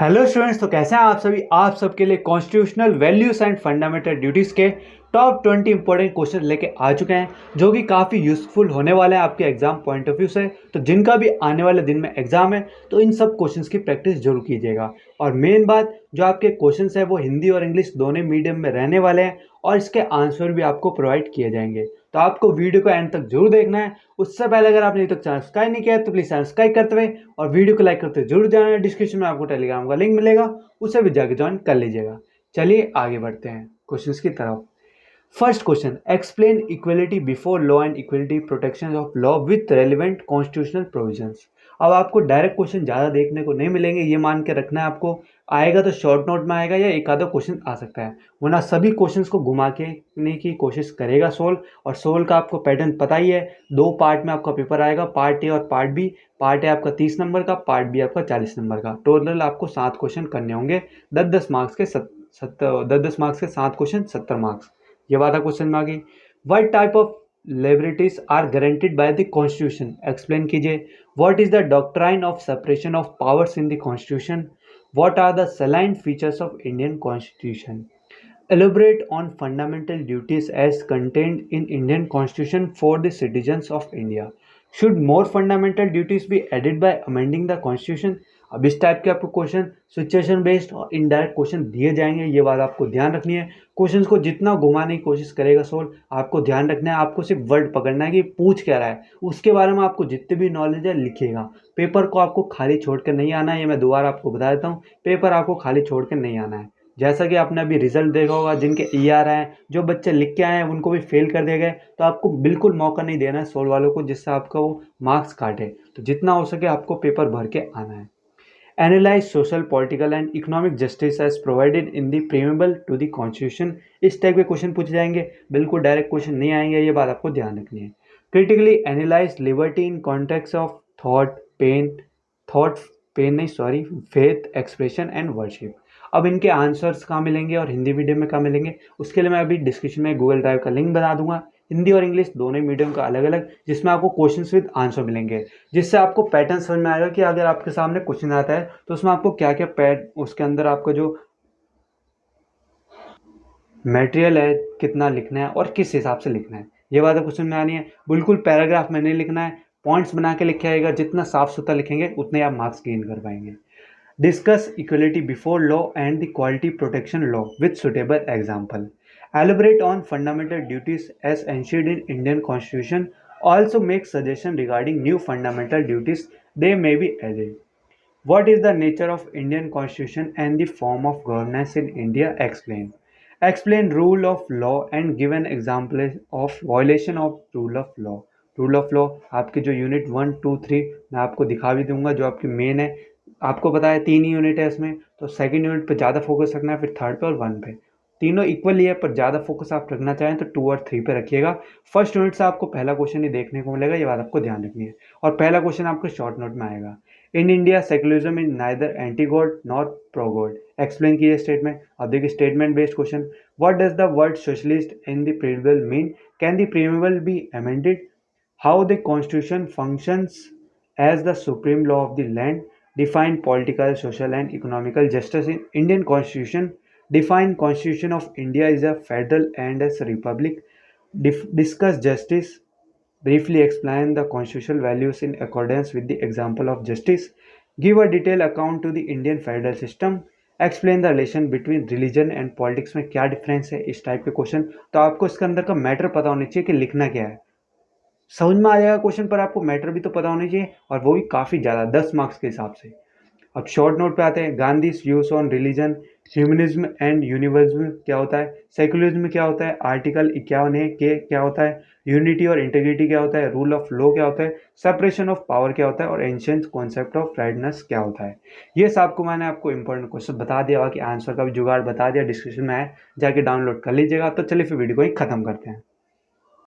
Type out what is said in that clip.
Hello students, तो कैसे हैं आप सभी। आप सबके लिए constitutional values and fundamental duties के टॉप 20 इंपॉर्टेंट क्वेश्चन लेके आ चुके हैं, जो कि काफ़ी यूजफुल होने वाले हैं आपके एग्जाम पॉइंट ऑफ व्यू से। तो जिनका भी आने वाले दिन में एग्जाम है, तो इन सब क्वेश्चंस की प्रैक्टिस जरूर कीजिएगा। और मेन बात, जो आपके क्वेश्चंस है वो हिंदी और इंग्लिश दोनों मीडियम में रहने वाले हैं, और इसके आंसर भी आपको प्रोवाइड किए जाएंगे। तो आपको वीडियो को एंड तक जरूर देखना है। उससे पहले अगर आपने अभी तक चैनल सब्सक्राइब नहीं किया है तो प्लीज सब्सक्राइब करते हुए और वीडियो को लाइक करते जरूर जाना है। डिस्क्रिप्शन में आपको टेलीग्राम का लिंक मिलेगा, उसे भी जाके ज्वाइन कर लीजिएगा। चलिए आगे बढ़ते हैं क्वेश्चंस की तरफ। First question, explain equality before law and equality protection of law with relevant constitutional provisions. अब आपको डायरेक्ट क्वेश्चन ज़्यादा देखने को नहीं मिलेंगे, ये मान के रखना है आपको। आएगा तो शॉर्ट नोट में आएगा या एक आधा क्वेश्चन आ सकता है, वरना सभी क्वेश्चंस को घुमा के ने की कोशिश करेगा सोल्व। और सोल्व का आपको पैटर्न पता ही है, दो पार्ट में आपका पेपर आएगा, पार्ट ए और पार्ट बी। पार्ट ए आपका 30 नंबर का, पार्ट बी आपका 40 नंबर का। टोटल आपको 7 क्वेश्चन करने होंगे, 10-10 मार्क्स के 10-10 मार्क्स के 7 क्वेश्चन 70 मार्क्स। ये वाला क्वेश्चन में आ गई। What type of liberties are guaranteed by the constitution, explain कीजिए। What is the doctrine of separation of powers in the constitution. What are the salient features of Indian constitution. Elaborate on fundamental duties as contained in Indian Constitution for the citizens of India. Should more fundamental duties be added by amending the Constitution? अब इस type के आपको question situation based और indirect question दिए जाएंगे, ये बात आपको ध्यान रखनी है। क्वेश्चंस को जितना घुमाने की कोशिश करेगा सोल्व, आपको ध्यान रखना है, आपको सिर्फ वर्ड पकड़ना है कि पूछ क्या रहा है, उसके बारे में आपको जितने भी नॉलेज है लिखिएगा। पेपर को आपको खाली छोड़ कर नहीं आना है, ये मैं दोबारा आपको बता देता हूँ, पेपर आपको खाली छोड़ कर नहीं आना है। जैसा कि आपने अभी रिजल्ट देखा होगा, जिनके ईआर हैं, जो बच्चे लिख के आए हैं उनको भी फेल कर दिए गए, तो आपको बिल्कुल मौका नहीं देना है सोल्व वालों को, जिससे आपका वो मार्क्स काटे। तो जितना हो सके आपको पेपर भर के आना है। Analyse social, political and economic justice as provided in the preamble to the constitution. इस टाइप के क्वेश्चन पूछे जाएंगे, बिल्कुल डायरेक्ट क्वेश्चन नहीं आएंगे, ये बात आपको ध्यान रखनी है। Critically analyse liberty in context of thought pen नहीं sorry faith, expression and worship. अब इनके आंसर्स कहाँ मिलेंगे और हिंदी मीडियम में कहाँ मिलेंगे, उसके लिए मैं अभी डिस्क्रिप्शन में गूगल ड्राइव का लिंक बना दूंगा, हिंदी और इंग्लिश दोनों मीडियम का अलग अलग, जिसमें आपको क्वेश्चंस विद आंसर मिलेंगे, जिससे आपको पैटर्न समझ में आएगा कि अगर आपके सामने क्वेश्चन आता है तो उसमें आपको क्या क्या उसके अंदर आपका जो मटेरियल है कितना लिखना है और किस हिसाब से लिखना है, ये बात क्वेश्चन में आनी है। बिल्कुल पैराग्राफ में नहीं लिखना है, पॉइंट्स बना के लिखे आएगा, जितना साफ सुथरा लिखेंगे उतने आप मार्क्स गेन कर पाएंगे। Discuss equality before law and the quality protection law with suitable example. Elaborate on fundamental duties as enshrined in Indian Constitution. Also make suggestion regarding new fundamental duties they may be added. What is the nature of Indian Constitution and the form of governance in India? Explain. Explain rule of law and give an example of violation of rule of law. Rule of law आपके जो unit 1, 2, 3 मैं आपको दिखा भी दूंगा, जो आपकी main है। आपको पता है 3 ही यूनिट है इसमें, तो सेकंड यूनिट पे ज़्यादा फोकस रखना है, फिर थर्ड पे और 1 पे। तीनों इक्वली है, पर ज़्यादा फोकस आप रखना चाहें तो 2 और 3 पे रखिएगा। फर्स्ट यूनिट से आपको पहला क्वेश्चन ही देखने को मिलेगा, ये बात आपको ध्यान रखनी है। और पहला क्वेश्चन आपको शॉर्ट नोट में आएगा। In India secularism is neither anti God not pro God, explain कीजिए स्टेटमेंट। अब देखिए statement based question. What does the word socialist in the preamble mean, can the preamble be amended, how the constitution functions as the supreme law of the land, define political, social and economical justice in Indian constitution, define constitution of India as a federal and as a republic, discuss justice, briefly explain the constitutional values in accordance with the example of justice, give a detailed account to the Indian federal system, explain the relation between religion and politics में क्या difference है। इस type के question, तो आपको इसके अंदर का मैटर पता होना चाहिए कि लिखना क्या है। समझ में आ जाएगा क्वेश्चन, पर आपको मैटर भी तो पता होना चाहिए, और वो भी काफ़ी ज़्यादा 10 मार्क्स के हिसाब से। अब शॉर्ट नोट पे आते हैं। Gandhi views on religion, humanism and universalism क्या होता है, सेकुलरिज्म क्या होता है, आर्टिकल 51A के क्या होता है, यूनिटी और इंटीग्रिटी क्या होता है, रूल ऑफ लॉ क्या होता है, सेपरेशन ऑफ पावर क्या होता है, और एंशिएंट कॉन्सेप्ट ऑफ राइटनेस क्या होता है। ये सब को मैंने आपको इंपॉर्टेंट क्वेश्चन बता दिया, बाकी आंसर का भी जुगाड़ बता दिया, डिस्क्रिप्शन में है, जाके डाउनलोड कर लीजिएगा। तो चलिए फिर वीडियो को ही खत्म करते हैं।